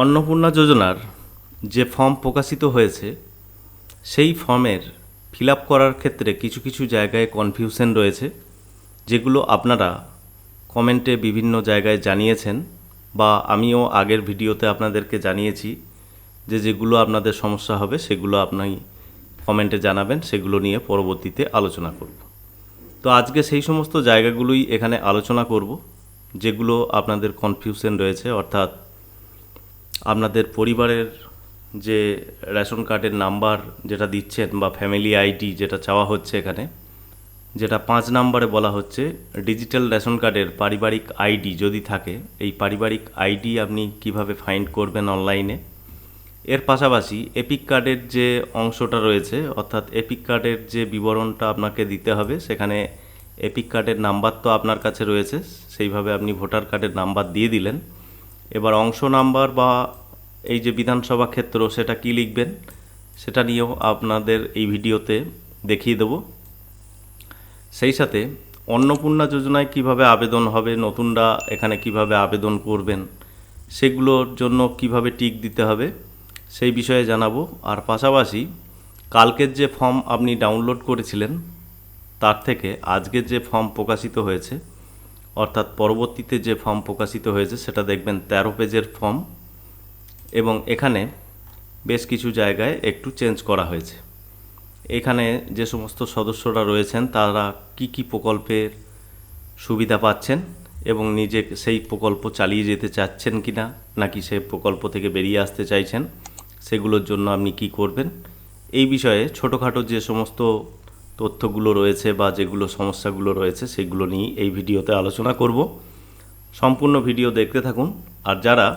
অন্নপূর্ণা যোজনার যে ফর্ম প্রকাশিত হয়েছে সেই ফর্মের ফিল আপ করার ক্ষেত্রে কিছু কিছু জায়গায় কনফিউশন রয়েছে, যেগুলো আপনারা কমেন্টে বিভিন্ন জায়গায় জানিয়েছেন বা আমিও আগের ভিডিওতে আপনাদেরকে জানিয়েছি যেগুলো আপনাদের সমস্যা হবে সেগুলো আপনি কমেন্টে জানাবেন, সেগুলো নিয়ে পরবর্তীতে আলোচনা করব। তো আজকে সেই সমস্ত জায়গাগুলোই এখানে আলোচনা করব যেগুলো আপনাদের কনফিউশন রয়েছে, অর্থাৎ আপনাদের পরিবারের যে রেশন কার্ডের নাম্বার যেটা দিচ্ছেন বা ফ্যামিলি আইডি যেটা চাওয়া হচ্ছে এখানে, যেটা 5 নম্বরে বলা হচ্ছে ডিজিটাল রেশন কার্ডের পারিবারিক আইডি যদি থাকে, এই পারিবারিক আইডি আপনি কিভাবে ফাইন্ড করবেন অনলাইনে। এর পাশাপাশি এপিক কার্ডের যে অংশটা রয়েছে, অর্থাৎ এপিক কার্ডের যে বিবরণটা আপনাকে দিতে হবে, সেখানে এপিক কার্ডের নাম্বার তো আপনার কাছে রয়েছে, সেইভাবে আপনি ভোটার কার্ডের নাম্বার দিয়ে দিলেন। এবার অংশ নাম্বার বা এই যে বিধানসভা ক্ষেত্র সেটা কি লিখবেন সেটা নিয়েও আপনাদের এই ভিডিওতে দেখিয়ে দেব। সেই সাথে অন্নপূর্ণা যোজনায় কিভাবে আবেদন হবে, নতুনরা এখানে কিভাবে আবেদন করবেন, সেগুলোর জন্য কিভাবে টিক দিতে হবে সেই বিষয়ে জানাবো। আর পাশাপাশি কালকের যে ফর্ম আপনি ডাউনলোড করেছিলেন তার থেকে আজকের যে ফর্ম প্রকাশিত হয়েছে, অর্থাৎ পরবর্তীতে যে ফর্ম প্রকাশিত হয়েছে সেটা দেখবেন 13 পেজের ফর্ম, এবং এখানে বেশ কিছু জায়গায় একটু চেঞ্জ করা হয়েছে। এখানে যে সমস্ত সদস্যরা রয়েছেন তারা কি কি প্রকল্পের সুবিধা পাচ্ছেন এবং নিজে সেই প্রকল্প চালিয়ে যেতে চাচ্ছেন কি না, নাকি সেই প্রকল্প থেকে বেরিয়ে আসতে চাইছেন, সেগুলোর জন্য আপনি কি করবেন, এই বিষয়ে ছোটোখাটো যে সমস্ত তথ্যগুলো রয়েছে বা যেগুলো সমস্যাগুলো রয়েছে সেগুলো নিয়ে এই ভিডিওতে আলোচনা করব। সম্পূর্ণ ভিডিও দেখতে থাকুন। আর যারা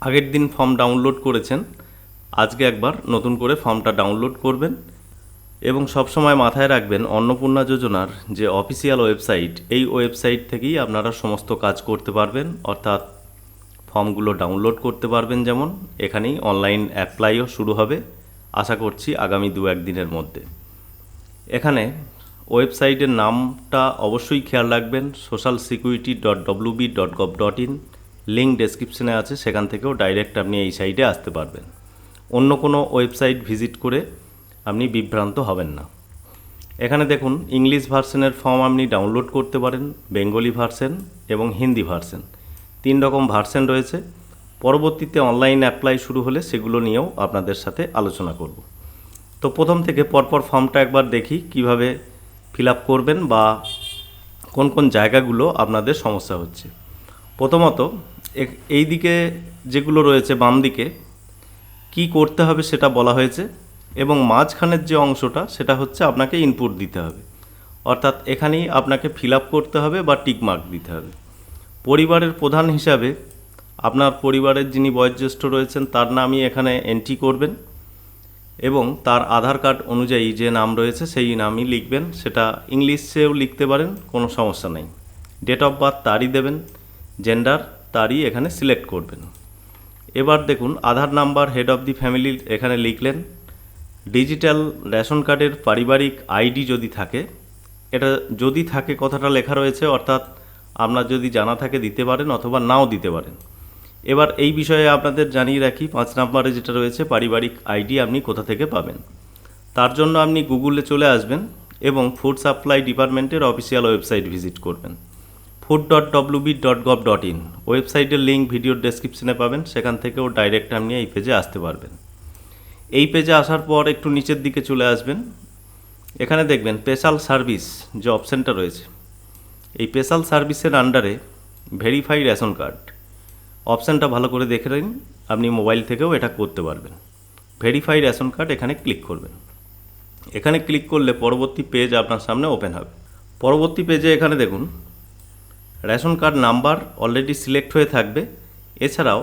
আগের দিন ফর্ম ডাউনলোড করেছেন আজকে একবার নতুন করে ফর্মটা ডাউনলোড করবেন, এবং সবসময় মাথায় রাখবেন অন্নপূর্ণা যোজনার যে অফিসিয়াল ওয়েবসাইট, এই ওয়েবসাইট থেকেই আপনারা সমস্ত কাজ করতে পারবেন, অর্থাৎ ফর্মগুলো ডাউনলোড করতে পারবেন। যেমন এখানেই অনলাইন অ্যাপ্লাইও শুরু হবে, আশা করছি আগামী 2-1 দিনের মধ্যে। এখানে ওয়েবসাইটের নামটা অবশ্যই খেয়াল রাখবেন, socialsecurity.wb.gov.in, লিঙ্ক ডেসক্রিপশনে আছে, সেখান থেকেও ডাইরেক্ট আপনি এই সাইটে আসতে পারবেন। অন্য কোনো ওয়েবসাইট ভিজিট করে আপনি বিভ্রান্ত হবেন না। এখানে দেখুন ইংলিশ ভার্সনের ফর্ম আপনি ডাউনলোড করতে পারেন, বেঙ্গলি ভার্সন এবং হিন্দি ভার্সন, 3 রকম ভার্সন রয়েছে। পরবর্তীতে অনলাইন অ্যাপ্লাই শুরু হলে সেগুলো নিয়েও আপনাদের সাথে আলোচনা করব। তো প্রথম থেকে পরপর ফর্মটা একবার দেখি কিভাবে ফিল আপ করবেন বা কোন কোন জায়গাগুলো আপনাদের সমস্যা হচ্ছে। প্রথমত এই দিকে যেগুলো রয়েছে বাম দিকে কি করতে হবে সেটা বলা হয়েছে, এবং মাঝখানের যে অংশটা সেটা হচ্ছে আপনাকে ইনপুট দিতে হবে, অর্থাৎ এখানেই আপনাকে ফিল আপ করতে হবে বা টিক মার্ক দিতে হবে। পরিবারের প্রধান হিসাবে আপনার পরিবারের যিনি বয়োজ্যেষ্ঠ রয়েছেন তার নামই এখানে এন্ট্রি করবেন, এবং তার আধার কার্ড অনুযায়ী যে নাম রয়েছে সেই নামই লিখবেন, সেটা ইংলিশেও লিখতে পারেন, কোনো সমস্যা নেই। ডেট অফ বার্থ তারই দেবেন, জেন্ডার তারই এখানে সিলেক্ট করবেন। এবার দেখুন Aadhaar number head of the family এখানে লিখলেন। ডিজিটাল রেশন কার্ডের পারিবারিক আইডি যদি থাকে, এটা যদি থাকে কথাটা লেখা রয়েছে, অর্থাৎ আপনার যদি জানা থাকে দিতে পারেন অথবা নাও দিতে পারেন। এবার এই বিষয়ে আপনাদের জানিয়ে রাখি, 5 নম্বরে যেটা রয়েছে পারিবারিক আইডি আপনি কোথা থেকে পাবেন। তার জন্য আপনি গুগলে চলে আসবেন এবং ফুড সাপ্লাই ডিপার্টমেন্টের অফিসিয়াল ওয়েবসাইট ভিজিট করবেন, food.wb.gov.in। ওয়েবসাইটের লিঙ্ক ভিডিওর ডেসক্রিপশনে পাবেন, সেখান থেকেও ডাইরেক্ট আপনি এই পেজে আসতে পারবেন। এই পেজে আসার পর একটু নিচের দিকে চলে আসবেন, এখানে দেখবেন স্পেশাল সার্ভিস যে অপশানটা রয়েছে, এই স্পেশাল সার্ভিসের আন্ডারে ভেরিফাই রেশন কার্ড অপশানটা ভালো করে দেখে নিন, আপনি মোবাইল থেকেও এটা করতে পারবেন। ভেরিফাই রেশন কার্ড এখানে ক্লিক করবেন। এখানে ক্লিক করলে পরবর্তী পেজ আপনার সামনে ওপেন হবে। পরবর্তী পেজে এখানে দেখুন ration card number already select হয়ে থাকবে, এছাড়াও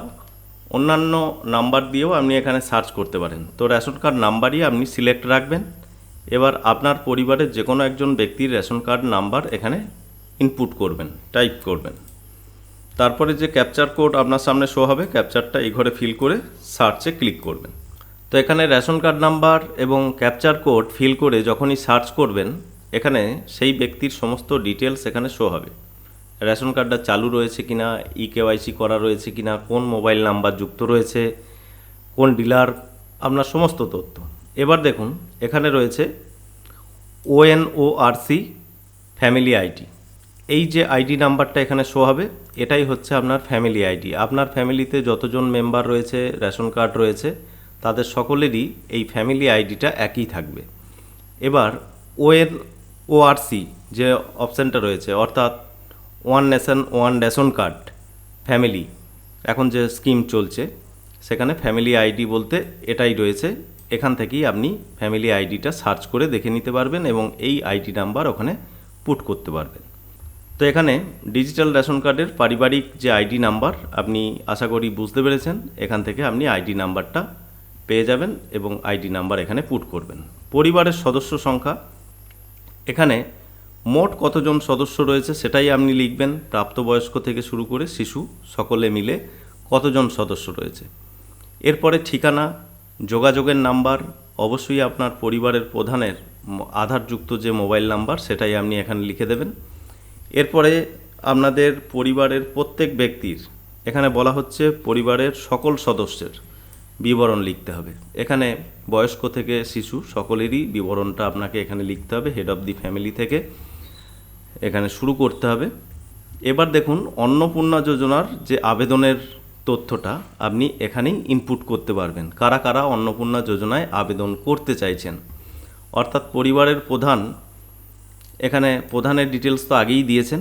অন্যান্য নাম্বার দিয়েও আপনি এখানে সার্চ করতে পারেন। তো রেশন কার্ড নাম্বারই আপনি সিলেক্ট রাখবেন। এবার আপনার পরিবারের যে কোনো একজন ব্যক্তির রেশন কার্ড নাম্বার এখানে ইনপুট করবেন, টাইপ করবেন। তারপরে যে ক্যাপচার কোড আপনার সামনে শো হবে, ক্যাপচারটা এই ঘরে ফিল করে সার্চে ক্লিক করবেন। তো এখানে রেশন কার্ড নাম্বার এবং ক্যাপচার কোড ফিল করে যখনই সার্চ করবেন, এখানে সেই ব্যক্তির সমস্ত ডিটেলস এখানে শো হবে। রেশন কার্ডটা চালু রয়েছে কিনা, কেওয়াইসি করা রয়েছে কিনা, কোন মোবাইল নাম্বার যুক্ত রয়েছে, কোন ডিলার, আপনার সমস্ত তথ্য। এবার দেখুন এখানে রয়েছে ONORC ফ্যামিলি আইডি। এই যে আইডি নাম্বারটা এখানে শো হবে, এটাই হচ্ছে আপনার ফ্যামিলি আইডি। আপনার ফ্যামিলিতে যতজন মেম্বার রয়েছে, রেশন কার্ড রয়েছে, তাদের সকলেরই এই ফ্যামিলি আইডিটা একই থাকবে। এবার ONORC যে অপশানটা রয়েছে, অর্থাৎ one nation one ration card family, এখন যে স্কিম চলছে সেখানে ফ্যামিলি আইডি বলতে এটাই রয়েছে। এখান থেকেই আপনি ফ্যামিলি আইডিটা সার্চ করে দেখে নিতে পারবেন এবং এই আইডি নাম্বার ওখানে পুট করতে পারবেন। তো এখানে ডিজিটাল রেশন কার্ডের পারিবারিক যে আইডি নাম্বার, আপনি আশা করি বুঝতে পেরেছেন। এখান থেকে আপনি আইডি নাম্বারটা পেয়ে যাবেন এবং আইডি নাম্বার এখানে পুট করবেন। পরিবারের সদস্য সংখ্যা, এখানে মোট কতজন সদস্য রয়েছে সেটাই আপনি লিখবেন। প্রাপ্তবয়স্ক থেকে শুরু করে শিশু সকলে মিলে কতজন সদস্য রয়েছে। এরপরে ঠিকানা, যোগাযোগের নাম্বার, অবশ্যই আপনার পরিবারের প্রধানের আধারযুক্ত যে মোবাইল নাম্বার সেটাই আপনি এখানে লিখে দেবেন। এরপরে আপনাদের পরিবারের প্রত্যেক ব্যক্তির, এখানে বলা হচ্ছে পরিবারের সকল সদস্যের বিবরণ লিখতে হবে। এখানে বয়স্ক থেকে শিশু সকলেরই বিবরণটা আপনাকে এখানে লিখতে হবে। হেড অফ দি ফ্যামিলি থেকে এখানে শুরু করতে হবে। এবার দেখুন অন্নপূর্ণা যোজনার যে আবেদনের তথ্যটা আপনি এখানেই ইনপুট করতে পারবেন। কারা কারা অন্নপূর্ণা যোজনায় আবেদন করতে চাইছেন, অর্থাৎ পরিবারের প্রধান, এখানে প্রধানের ডিটেলস তো আগেই দিয়েছেন।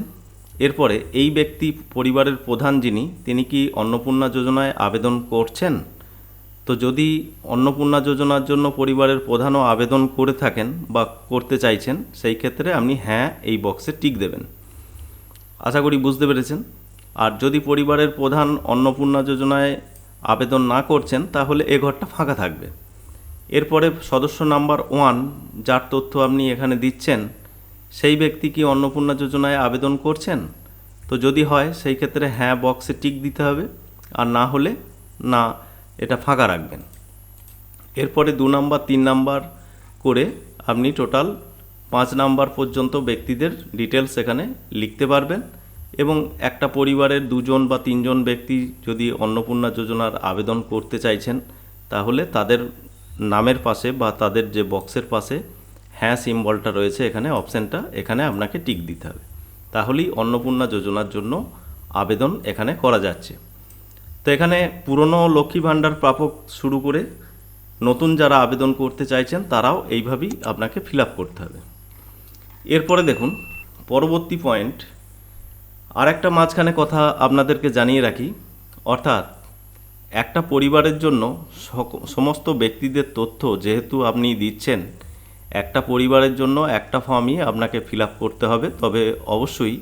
এরপরে এই ব্যক্তি পরিবারের প্রধান যিনি, তিনি কি অন্নপূর্ণা যোজনায় আবেদন করছেন? তো যদি অন্নপূর্ণা যোজনার জন্য পরিবারের প্রধানও আবেদন করে থাকেন বা করতে চাইছেন, সেই ক্ষেত্রে আপনি হ্যাঁ এই বক্সে টিক দেবেন। আশা করি বুঝতে পেরেছেন। আর যদি পরিবারের প্রধান অন্নপূর্ণা যোজনায় আবেদন না করছেন, তাহলে এ ঘরটা ফাঁকা থাকবে। এরপরে সদস্য নাম্বার 1 যার তথ্য আপনি এখানে দিচ্ছেন, সেই ব্যক্তি কি অন্নপূর্ণা যোজনায় আবেদন করছেন? তো যদি হয় সেই ক্ষেত্রে হ্যাঁ বক্সে টিক দিতে হবে, আর না হলে না, এটা ফাঁকা রাখবেন। এরপরে 2 নাম্বার 3 নাম্বার করে আপনি টোটাল 5 নাম্বার পর্যন্ত ব্যক্তিদের ডিটেলস এখানে লিখতে পারবেন। এবং একটা পরিবারের 2 জন বা 3 জন ব্যক্তি যদি অন্নপূর্ণা যোজনার আবেদন করতে চাইছেন, তাহলে তাদের নামের পাশে বা তাদের যে বক্সের পাশে হ্যাঁ সিম্বলটা রয়েছে, এখানে অপশানটা, এখানে আপনাকে টিক দিতে হবে। তাহলেই অন্নপূর্ণা যোজনার জন্য আবেদন এখানে করা যাচ্ছে। তো এখানে পুরনো লক্ষ্মী ভাণ্ডার প্রাপক শুরু করে নতুন যারা আবেদন করতে চাইছেন তারাও এইভাবেই আপনাকে ফিল আপ করতে হবে। এরপরে দেখুন পরবর্তী পয়েন্ট, আর একটা মাঝখানে কথা আপনাদেরকে জানিয়ে রাখি, অর্থাৎ একটা পরিবারের জন্য সমস্ত ব্যক্তিদের তথ্য যেহেতু আপনি দিচ্ছেন, একটা পরিবারের জন্য একটা ফর্মই আপনাকে ফিল আপ করতে হবে। তবে অবশ্যই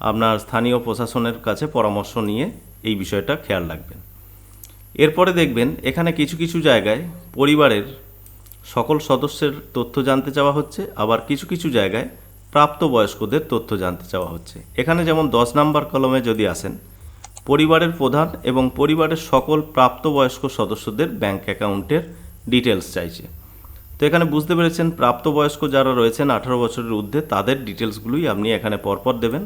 আপনার স্থানীয় প্রশাসনের কাছে পরামর্শ নিয়ে এই বিষয়টা খেয়াল রাখবেন। এরপরে দেখবেন এখানে কিছু কিছু জায়গায় পরিবারের সকল সদস্যের তথ্য জানতে চাওয়া হচ্ছে, আবার কিছু কিছু জায়গায় প্রাপ্তবয়স্কদের তথ্য জানতে চাওয়া হচ্ছে। এখানে যেমন 10 নাম্বার কলমে যদি আসেন, পরিবারের প্রধান এবং পরিবারের সকল প্রাপ্তবয়স্ক সদস্যদের ব্যাংক অ্যাকাউন্টের ডিটেলস চাইছে। তো এখানে বুঝতে পেরেছেন প্রাপ্তবয়স্ক যারা রয়েছেন 18 বছরের ঊর্ধ্বে, তাদের ডিটেলসগুলোই আপনি এখানে পরপর দেবেন।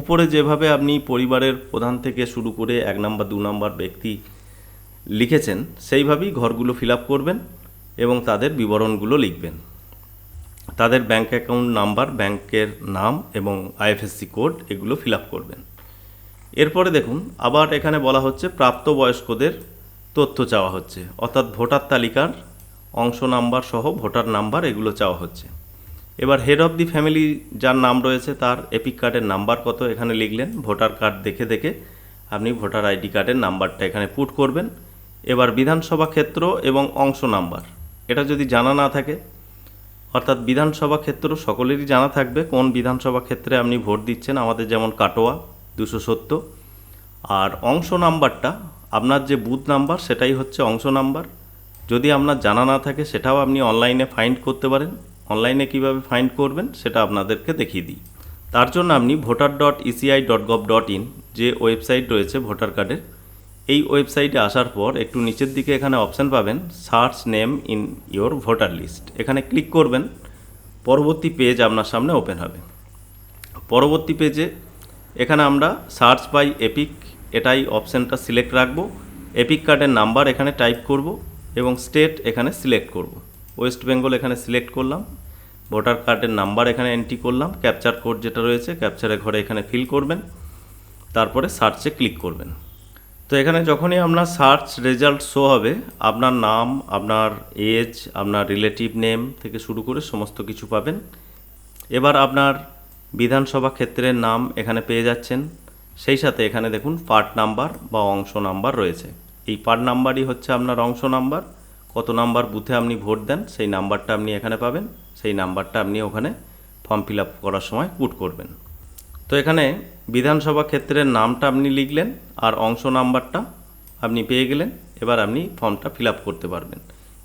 উপরে যেভাবে আপনি পরিবারের প্রধান থেকে শুরু করে 1 নাম্বার 2 নাম্বার ব্যক্তি লিখেছেন, সেইভাবেই ঘরগুলো ফিল আপ করবেন এবং তাদের বিবরণগুলো লিখবেন। তাদের ব্যাংক অ্যাকাউন্ট নাম্বার, ব্যাংকের নাম এবং আইএফএসসি কোড, এগুলো ফিল আপ করবেন। এরপরে দেখুন আবার এখানে বলা হচ্ছে প্রাপ্তবয়স্কদের তথ্য চাওয়া হচ্ছে, অর্থাৎ ভোটার তালিকার অংশ নাম্বার সহ ভোটার নাম্বার এগুলো চাওয়া হচ্ছে। এবার হেড অফ দি ফ্যামিলি যার নাম রয়েছে তার এপিক কার্ডের নাম্বার কত এখানে লিখলেন। ভোটার কার্ড দেখে দেখে আপনি ভোটার আইডি কার্ডের নাম্বারটা এখানে পুট করবেন। এবার বিধানসভা ক্ষেত্র এবং অংশ নাম্বার, এটা যদি জানা না থাকে, অর্থাৎ বিধানসভা ক্ষেত্র সকলেরই জানা থাকবে কোন বিধানসভা ক্ষেত্রে আপনি ভোট দিচ্ছেন, আমাদের যেমন কাটোয়া 270। আর অংশ নাম্বারটা আপনার যে বুথ নাম্বার সেটাই হচ্ছে অংশ নাম্বার। যদি আপনার জানা না থাকে সেটাও আপনি অনলাইনে ফাইন্ড করতে পারেন। অনলাইনে কিভাবে ফাইন্ড করবেন সেটা আপনাদেরকে দেখিয়ে দিই। তার জন্য আপনি voter.eci.gov.in যে ওয়েবসাইট রয়েছে ভোটার কার্ডের, এই ওয়েবসাইটে আসার পর একটু নিচের দিকে এখানে অপশান পাবেন search name in your voter list, এখানে ক্লিক করবেন। পরবর্তী পেজ আপনার সামনে ওপেন হবে। পরবর্তী পেজে এখানে আমরা সার্চ বাই এপিক এটাই অপশানটা সিলেক্ট রাখবো। এপিক কার্ডের নাম্বার এখানে টাইপ করব এবং স্টেট এখানে সিলেক্ট করব। ওয়েস্ট বেঙ্গল এখানে সিলেক্ট করলাম, ভোটার কার্ডের নাম্বার এখানে এন্ট্রি করলাম, ক্যাপচার কোড যেটা রয়েছে ক্যাপচারের ঘরে এখানে ফিল করবেন, তারপরে সার্চে ক্লিক করবেন। তো এখানে যখনই আপনার সার্চ রেজাল্ট শো হবে, আপনার নাম, আপনার এজ, আপনার রিলেটিভ নেম থেকে শুরু করে সমস্ত কিছু পাবেন। এবার আপনার বিধানসভা ক্ষেত্রের নাম এখানে পেয়ে যাচ্ছেন, সেই সাথে এখানে দেখুন পার্ট নাম্বার বা অংশ নাম্বার রয়েছে। এই পার্ট নাম্বারই হচ্ছে আপনার অংশ নাম্বার। কত নাম্বার বুথে আপনি ভোট দেন সেই নাম্বারটা আপনি এখানে পাবেন, সেই নাম্বারটা আপনি ওখানে ফর্ম ফিল আপ করার সময় পুট করবেন। তো এখানে বিধানসভা ক্ষেত্রের নামটা আপনি লিখলেন আর অংশ নাম্বারটা আপনি পেয়ে গেলেন। এবার আপনি ফর্মটা ফিল আপ করতে পারবেন।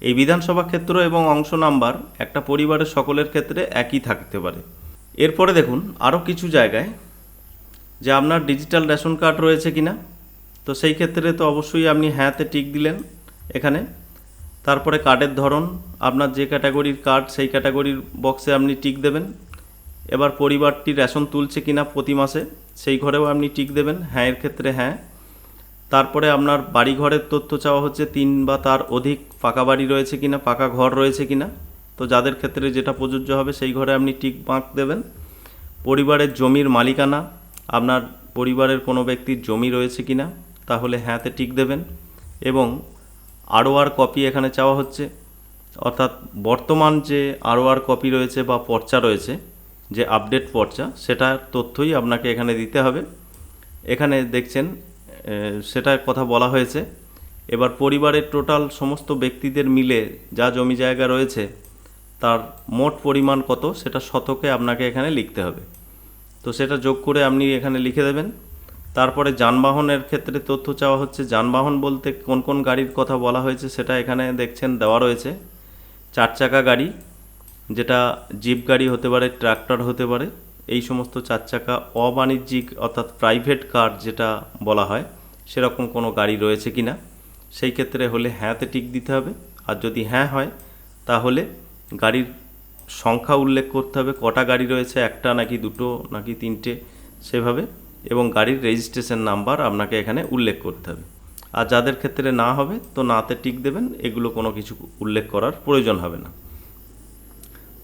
এই বিধানসভা ক্ষেত্র এবং অংশ নাম্বার একটা পরিবারের সকলের ক্ষেত্রে একই থাকতে পারে। এরপরে দেখুন আরও কিছু জায়গায় যে আপনার ডিজিটাল রেশন কার্ড রয়েছে কিনা, তো সেই ক্ষেত্রে তো অবশ্যই আপনি হ্যাঁতে টিক দিলেন এখানে। তারপরে কার্ডের ধরন, আপনার যে ক্যাটাগরির কার্ড সেই ক্যাটাগরির বক্সে আপনি টিক দেবেন। এবার পরিবারটি রেশন তুলছে কিনা প্রতি মাসে সেই ঘরেও আপনি টিক দেবেন, হ্যাঁ এর ক্ষেত্রে হ্যাঁ। তারপরে আপনার বাড়ি ঘরের তথ্য চাওয়া হচ্ছে 3 বা তার অধিক পাকা বাড়ি রয়েছে কিনা, পাকা ঘর রয়েছে কিনা, তো যাদের ক্ষেত্রে যেটা প্রযোজ্য হবে সেই ঘরে আপনি টিক মার্ক দেবেন। পরিবারের জমির মালিকানা, আপনার পরিবারের কোনো ব্যক্তির জমি রয়েছে কিনা, তাহলে হ্যাঁতে টিক দেবেন। এবং আরওআর কপি এখানে চাওয়া হচ্ছে, অর্থাৎ বর্তমান যে আরওআর কপি রয়েছে বা পর্চা রয়েছে, যে আপডেট পর্চা, সেটার তথ্যই আপনাকে এখানে দিতে হবে। এখানে দেখছেন সেটার কথা বলা হয়েছে। এবার পরিবারের টোটাল সমস্ত ব্যক্তিদের মিলে যা জমি জায়গা রয়েছে তার মোট পরিমাণ কত সেটা শতকে আপনাকে এখানে লিখতে হবে। তো সেটা যোগ করে আপনি এখানে লিখে দেবেন। তারপরে যানবাহনের ক্ষেত্রে তথ্য চাওয়া হচ্ছে। যানবাহন বলতে কোন কোন গাড়ির কথা বলা হয়েছে সেটা এখানে দেখছেন দেওয়া রয়েছে। 4 চাকা গাড়ি, যেটা জিপ গাড়ি হতে পারে, ট্রাক্টর হতে পারে, এই সমস্ত 4 চাকা অবাণিজ্যিক অর্থাৎ প্রাইভেট কার যেটা বলা হয় সেরকম কোনো গাড়ি রয়েছে কিনা, সেই ক্ষেত্রে হলে হ্যাঁতে টিক দিতে হবে। আর যদি হ্যাঁ হয় তাহলে গাড়ির সংখ্যা উল্লেখ করতে হবে, কটা গাড়ি রয়েছে, একটা নাকি দুটো নাকি তিনটে সেভাবে, এবং গাড়ির রেজিস্ট্রেশন নাম্বার আপনাকে এখানে উল্লেখ করতে হবে। আর যাদের ক্ষেত্রে না হবে তো নাতে টিক দেবেন, এগুলো কোনো কিছু উল্লেখ করার প্রয়োজন হবে না।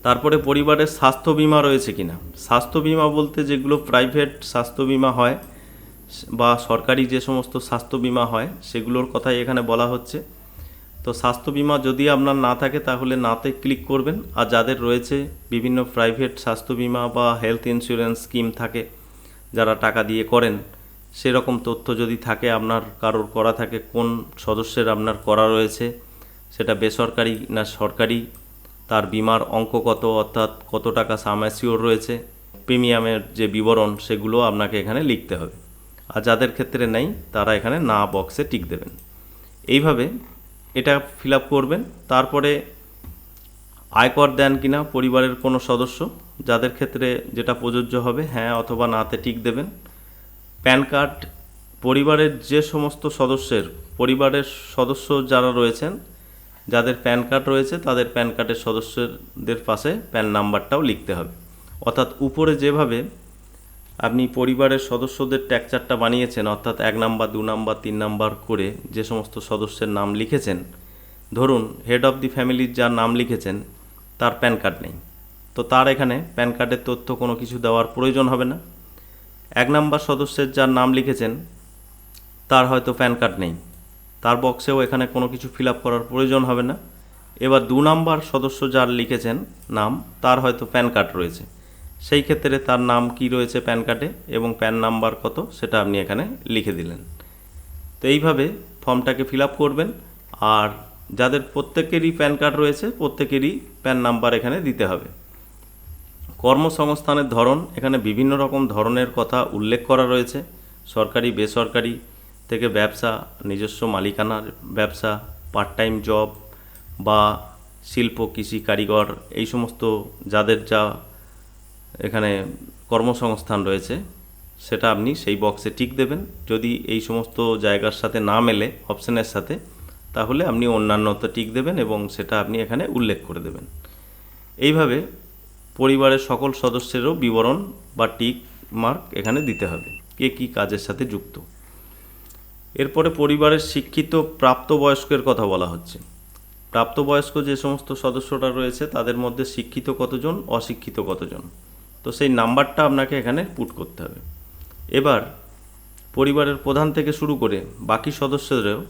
তারপরে পরিবারের স্বাস্থ্য বিমা রয়েছে কিনা। স্বাস্থ্য বিমা বলতে যেগুলো প্রাইভেট স্বাস্থ্য বিমা হয় বা সরকারি যে সমস্ত স্বাস্থ্য বিমা হয় সেগুলোর কথাই এখানে বলা হচ্ছে। তো স্বাস্থ্য বিমা যদি আপনার না থাকে তাহলে নাতে ক্লিক করবেন। আর যাদের রয়েছে বিভিন্ন প্রাইভেট স্বাস্থ্য বিমা বা হেলথ ইন্স্যুরেন্স স্কিম থাকে, যারা টাকা দিয়ে করেন, সেরকম তথ্য যদি থাকে, আপনার কারোর করা থাকে, কোন সদস্যের আপনার করা রয়েছে, সেটা বেসরকারি না সরকারি, তার বিমার অঙ্ক কত, অর্থাৎ কত টাকা সাম অ্যাসিওর রয়েছে, প্রিমিয়ামের যে বিবরণ সেগুলো আপনাকে এখানে লিখতে হবে। আর যাদের ক্ষেত্রে নেই তারা এখানে না বক্সে টিক দেবেন। এইভাবে এটা ফিল আপ করবেন। তারপরে আয়কর দেন কিনা পরিবারের কোনো সদস্য, যাদের ক্ষেত্রে যেটা প্রযোজ্য হবে হ্যাঁ অথবা নাতে টিক দেবেন। প্যান কার্ড, পরিবারের যে সমস্ত পরিবারের সদস্য যারা রয়েছেন, যাদের প্যান কার্ড রয়েছে তাদের প্যান কার্ডের সদস্যদের পাশে প্যান নাম্বারটাও লিখতে হবে। অর্থাৎ উপরে যেভাবে আপনি পরিবারের সদস্যদের ট্যাকচারটা বানিয়েছেন, অর্থাৎ 1 নাম্বার 2 নাম্বার 3 নাম্বার করে যে সমস্ত সদস্যের নাম লিখেছেন, ধরুন হেড অফ দি ফ্যামিলির যার নাম লিখেছেন তার প্যান কার্ড নেই, তো তার এখানে প্যান কার্ডের তথ্য কোনো কিছু দেওয়ার প্রয়োজন হবে না। 1 নাম্বার সদস্যের যার নাম লিখেছেন তার হয়তো প্যান কার্ড নেই, তার বক্সেও এখানে কোনো কিছু ফিল আপ করার প্রয়োজন হবে না। এবার 2 নাম্বার সদস্য যার লিখেছেন নাম, তার হয়তো প্যান কার্ড রয়েছে, সেই ক্ষেত্রে তার নাম কি রয়েছে প্যান কার্ডে এবং প্যান নাম্বার কত সেটা আপনি এখানে লিখে দিলেন। তো এইভাবে ফর্মটাকে ফিল আপ করবেন। আর যাদের প্রত্যেকেরই প্যান কার্ড রয়েছে প্রত্যেকেরই প্যান নাম্বার এখানে দিতে হবে। কর্মসংস্থানের ধরন, এখানে বিভিন্ন রকম ধরনের কথা উল্লেখ করা রয়েছে, সরকারি বেসরকারি থেকে ব্যবসা, নিজস্ব মালিকানার ব্যবসা, পার্ট টাইম জব বা শিল্প, কৃষি, কারিগর, এই সমস্ত যাদের যা এখানে কর্মসংস্থান রয়েছে সেটা আপনি সেই বক্সে টিক দেবেন। যদি এই সমস্ত জায়গার সাথে না মেলে অপশানের সাথে, তাহলে আপনি অন্যান্যতে টিক দেবেন এবং সেটা আপনি এখানে উল্লেখ করে দেবেন। এইভাবে পরিবারের সকল সদস্যেরও বিবরণ বা টিক মার্ক এখানে দিতে হবে, কে কী কাজের সাথে যুক্ত। এরপরে পরিবারের শিক্ষিত প্রাপ্তবয়স্কের কথা বলা হচ্ছে। প্রাপ্তবয়স্ক যে সমস্ত সদস্যরা রয়েছে তাদের মধ্যে শিক্ষিত কতজন, অশিক্ষিত কতজন, তো সেই নাম্বারটা আপনাকে এখানে পুট করতে হবে। এবার পরিবারের প্রধান থেকে শুরু করে বাকি সদস্যদেরও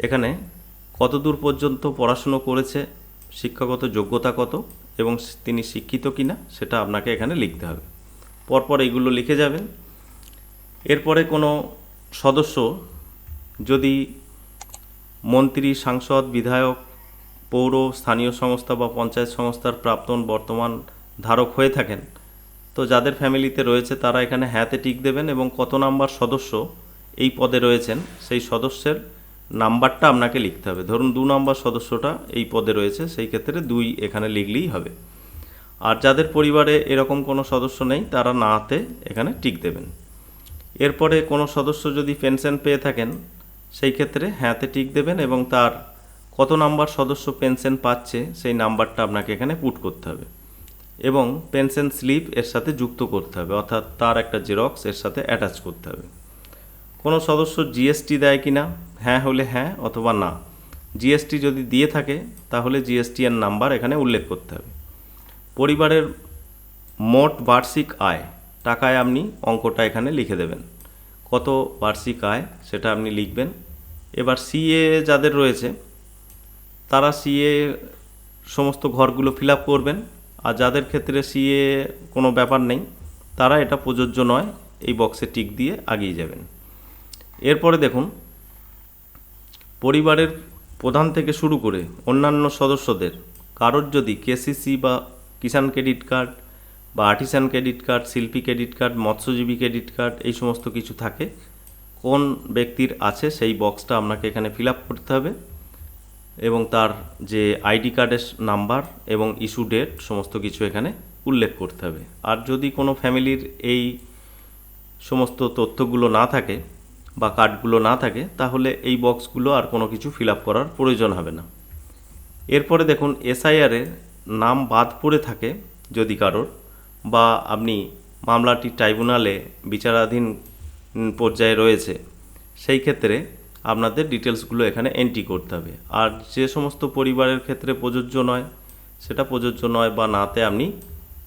এখানে কতদূর পর্যন্ত পড়াশুনো করেছে, শিক্ষাগত যোগ্যতা কত এবং তিনি শিক্ষিত কিনা সেটা আপনাকে এখানে লিখতে হবে। পরপর এইগুলো লিখে যাবেন। এরপরে কোনো সদস্য যদি মন্ত্রী, সাংসদ, বিধায়ক, পৌর, স্থানীয় সংস্থা বা পঞ্চায়েত সংস্থার প্রাক্তন বর্তমান ধারক হয়ে থাকেন, তো যাদের ফ্যামিলিতে রয়েছে তারা এখানে হ্যাঁতে টিক দেবেন এবং কত নাম্বার সদস্য এই পদে রয়েছেন সেই সদস্যের নাম্বারটা আপনাকে লিখতে হবে। ধরুন 2 নম্বর সদস্যটা এই পদে রয়েছে, সেই ক্ষেত্রে 2 এখানে লিখলেই হবে। আর যাদের পরিবারে এরকম কোনো সদস্য নেই তারা নাতে এখানে টিক দেবেন। এরপরে কোনো সদস্য যদি পেনশন পেয়ে থাকেন সেই ক্ষেত্রে হ্যাঁতে টিক দেবেন এবং তার কত নাম্বার সদস্য পেনশন পাচ্ছে সেই নাম্বারটা আপনাকে এখানে পুট করতে হবে এবং পেনশন স্লিপ এর সাথে যুক্ত করতে হবে, অর্থাৎ তার একটা জেরক্স এর সাথে অ্যাটাচ করতে হবে। কোনো সদস্য জিএসটি দেয় কি না, হ্যাঁ হলে হ্যাঁ অথবা না। জিএসটি যদি দিয়ে থাকে তাহলে জিএসটি এর নাম্বার এখানে উল্লেখ করতে হবে। পরিবারের মোট বার্ষিক আয় টাকায় আপনি অঙ্কটা এখানে লিখে দেবেন, কত বার্ষিক আয় সেটা আপনি লিখবেন। এবার সিএ যাদের রয়েছে তারা সিএ সমস্ত ঘরগুলো ফিল আপ করবেন, আর যাদের ক্ষেত্রে সিএ কোনো ব্যাপার নেই তারা এটা প্রযোজ্য নয় এই বক্সে টিক দিয়ে আগিয়ে যাবেন। এরপরে দেখুন পরিবারের প্রধান থেকে শুরু করে অন্যান্য সদস্যদের কারোর যদি কেসিসি বা কিষাণ ক্রেডিট কার্ড বা আর্টিসান ক্রেডিট কার্ড, শিল্পী ক্রেডিট কার্ড, মৎস্যজীবী ক্রেডিট কার্ড এই সমস্ত কিছু থাকে, কোন ব্যক্তির আছে সেই বক্সটা আপনাকে এখানে ফিল আপ করতে হবে এবং তার যে আইডি কার্ডের নাম্বার এবং ইস্যু ডেট সমস্ত কিছু এখানে উল্লেখ করতে হবে। আর যদি কোনো ফ্যামিলির এই সমস্ত তথ্যগুলো না থাকে বা কার্ডগুলো না থাকে তাহলে এই বক্সগুলো আর কোনো কিছু ফিল আপ করার প্রয়োজন হবে না। এরপরে দেখুন এসআইআরে নাম বাদ পড়ে থাকে যদি কারোর, বা আপনি মামলাটি ট্রাইব্যুনালে বিচারাধীন পর্যায়ে রয়েছে, সেই ক্ষেত্রে আপনাদের ডিটেলসগুলো এখানে এন্ট্রি করতে হবে। আর যে সমস্ত পরিবারের ক্ষেত্রে প্রযোজ্য নয় সেটা প্রযোজ্য নয় বা নাতে আপনি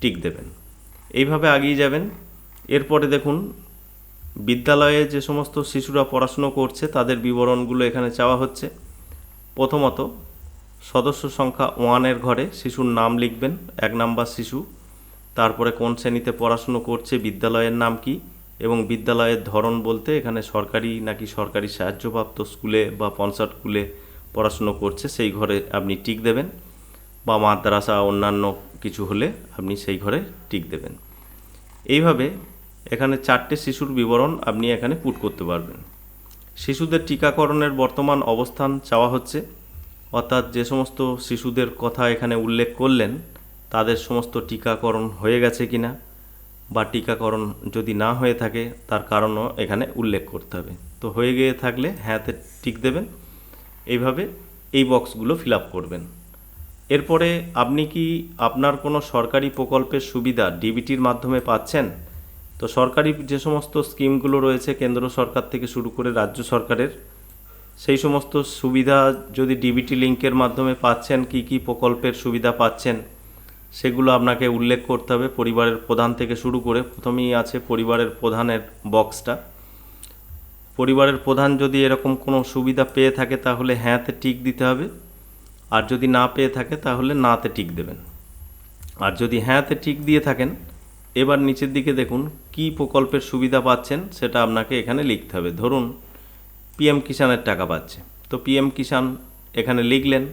টিক দেবেন। এইভাবে আগিয়ে যাবেন। এরপরে দেখুন বিদ্যালয়ে যে সমস্ত শিশুরা পড়াশুনো করছে তাদের বিবরণগুলো এখানে চাওয়া হচ্ছে। প্রথমত সদস্য সংখ্যা 1-এর ঘরে শিশুর নাম লিখবেন, 1 নাম্বার শিশু, তারপরে কোন শ্রেণীতে পড়াশুনো করছে, বিদ্যালয়ের নাম কি এবং বিদ্যালয়ের ধরন বলতে এখানে সরকারি নাকি সরকারি সাহায্যপ্রাপ্ত স্কুলে বা পঞ্চায়েত স্কুলে পড়াশুনো করছে সেই ঘরে আপনি টিক দেবেন, বা মাদ্রাসা অন্যান্য কিছু হলে আপনি সেই ঘরে টিক দেবেন। এইভাবে এখানে 4টে শিশুর বিবরণ আপনি এখানে পুট করতে পারবেন। শিশুদের টিকাকরণের বর্তমান অবস্থান চাওয়া হচ্ছে, অর্থাৎ যে সমস্ত শিশুদের কথা এখানে উল্লেখ করলেন তাদের সমস্ত টিকাকরণ হয়ে গেছে কিনা, বা টিকাকরণ যদি না হয়ে থাকে তার কারণও এখানে উল্লেখ করতে হবে। তো হয়ে গিয়ে থাকলে হ্যাঁতে টিক দেবেন। এইভাবে এই বক্সগুলো ফিল আপ করবেন। এরপরে আপনি কি আপনার কোনো সরকারি প্রকল্পের সুবিধা ডিবিটির মাধ্যমে পাচ্ছেন? তো সরকারি যে সমস্ত স্কিমগুলো রয়েছে কেন্দ্র সরকার থেকে শুরু করে রাজ্য সরকারের, সেই সমস্ত সুবিধা যদি ডিবিটি লিঙ্কের মাধ্যমে পাচ্ছেন, কি কি প্রকল্পের সুবিধা পাচ্ছেন সেগুলো আপনাকে উল্লেখ করতে হবে। পরিবারের প্রধান থেকে শুরু করে প্রথমেই আছে পরিবারের প্রধানের বক্সটা। পরিবারের প্রধান যদি এরকম কোনো সুবিধা পেয়ে থাকে তাহলে হ্যাঁতে টিক দিতে হবে, আর যদি না পেয়ে থাকে তাহলে নাতে টিক দেবেন। আর যদি হ্যাঁতে টিক দিয়ে থাকেন এবার নিচের দিকে দেখুন কি প্রকল্পের সুবিধা পাচ্ছেন সেটা আপনাকে এখানে লিখতে হবে। ধরুন পিএম কিষাণের টাকা পাচ্ছে, তো পিএম কিষাণ এখানে লিখলেন।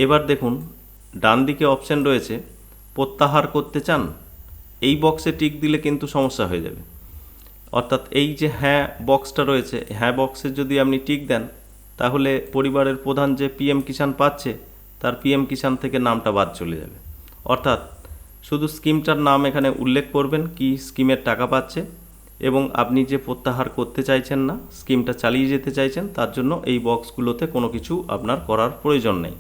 এবার দেখুন ডান দিকে অপশান রয়েছে প্রত্যাহার করতে চান, এই বক্সে টিক দিলে কিন্তু সমস্যা হয়ে যাবে। অর্থাৎ এই যে হ্যাঁ বক্সটা রয়েছে, হ্যাঁ বক্সে যদি আপনি টিক দেন তাহলে পরিবারের প্রধান যে পিএম কিষাণ পাচ্ছে তার পিএম কিষাণ থেকে নামটা বাদ চলে যাবে। অর্থাৎ শুধু স্কিমটার নাম এখানে উল্লেখ করবেন কি স্কিমের টাকা পাচ্ছে, এবং আপনি যে প্রত্যাহার করতে চাইছেন না, স্কিমটা চালিয়ে যেতে চাইছেন, তার জন্য এই বক্সগুলোতে কোনো কিছু আপনার করার প্রয়োজন নেই।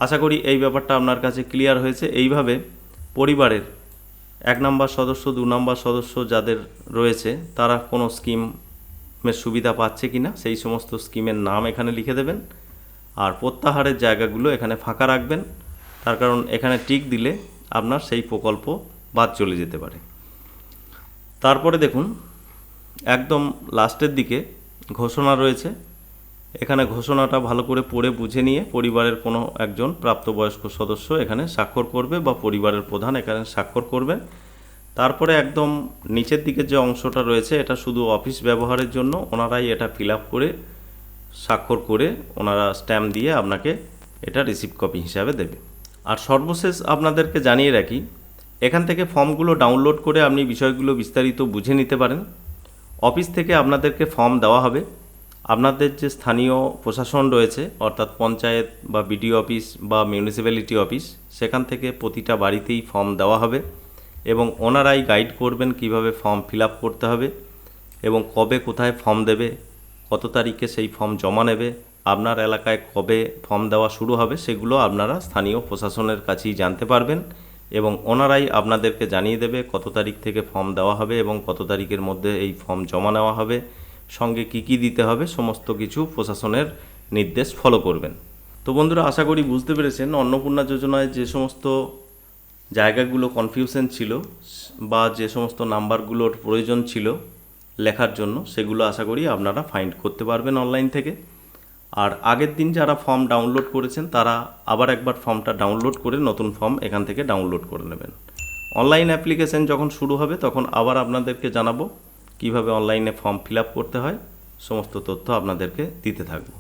আশা করি এই ব্যাপারটা আপনার কাছে ক্লিয়ার হয়েছে। এইভাবে পরিবারের 1 নম্বর সদস্য 2 নম্বর সদস্য যাদের রয়েছে তারা কোনো স্কিমের সুবিধা পাচ্ছে কি না সেই সমস্ত স্কিমের নাম এখানে লিখে দেবেন। আর প্রত্যাহারের জায়গাগুলো এখানে ফাঁকা রাখবেন, তার কারণ এখানে টিক দিলে আপনার সেই প্রকল্প বাদ চলে যেতে পারে। তারপরে দেখুন একদম লাস্টের দিকে ঘোষণা রয়েছে, এখানে ঘোষণাটা ভালো করে পড়ে বুঝে নিয়ে পরিবারের কোনো একজন প্রাপ্তবয়স্ক সদস্য এখানে স্বাক্ষর করবে বা পরিবারের প্রধান এখানে স্বাক্ষর করবেন। তারপরে একদম নিচের দিকে যে অংশটা রয়েছে এটা শুধু অফিস ব্যবহারের জন্য, ওনারাই এটা ফিল আপ করে স্বাক্ষর করে ওনারা স্ট্যাম্প দিয়ে আপনাকে এটা রিসিভ কপি হিসাবে দেবে। আর সর্বশেষ আপনাদেরকে জানিয়ে রাখি, এখান থেকে ফর্মগুলো ডাউনলোড করে আপনি বিষয়গুলো বিস্তারিত বুঝে নিতে পারেন। অফিস থেকে আপনাদেরকে ফর্ম দেওয়া হবে, আপনাদের যে স্থানীয় প্রশাসন রয়েছে অর্থাৎ পঞ্চায়েত বা বিডিও অফিস বা মিউনিসিপ্যালিটি অফিস, সেখান থেকে প্রতিটা বাড়িতেই ফর্ম দেওয়া হবে এবং ওনারাই গাইড করবেন কিভাবে ফর্ম ফিল আপ করতে হবে এবং কবে কোথায় ফর্ম দেবে, কত তারিখে সেই ফর্ম জমা নেবে, আপনার এলাকায় কবে ফর্ম দেওয়া শুরু হবে সেগুলো আপনারা স্থানীয় প্রশাসনের কাছেই জানতে পারবেন এবং ওনারাই আপনাদেরকে জানিয়ে দেবে কত তারিখ থেকে ফর্ম দেওয়া হবে এবং কত তারিখের মধ্যে এই ফর্ম জমা নেওয়া হবে, সঙ্গে কি কি দিতে হবে সমস্ত কিছু প্রশাসনের নির্দেশ ফলো করবেন। তো বন্ধুরা, আশা করি বুঝতে পেরেছেন অন্নপূর্ণা যোজনায় যে সমস্ত জায়গাগুলো কনফিউশন ছিল বা যে সমস্ত নাম্বারগুলোর প্রয়োজন ছিল লেখার জন্য, সেগুলো আশা করি আপনারা ফাইন্ড করতে পারবেন অনলাইন থেকে। আর আগের দিন যারা ফর্ম ডাউনলোড করেছেন তারা আবার একবার ফর্মটা ডাউনলোড করে নতুন ফর্ম এখান থেকে ডাউনলোড করে নেবেন। অনলাইন অ্যাপ্লিকেশন যখন শুরু হবে তখন আবার আপনাদেরকে জানাবো কিভাবে অনলাইনে ফর্ম ফিল আপ করতে হয়, সমস্ত তথ্য আপনাদেরকে দিতে থাকবো।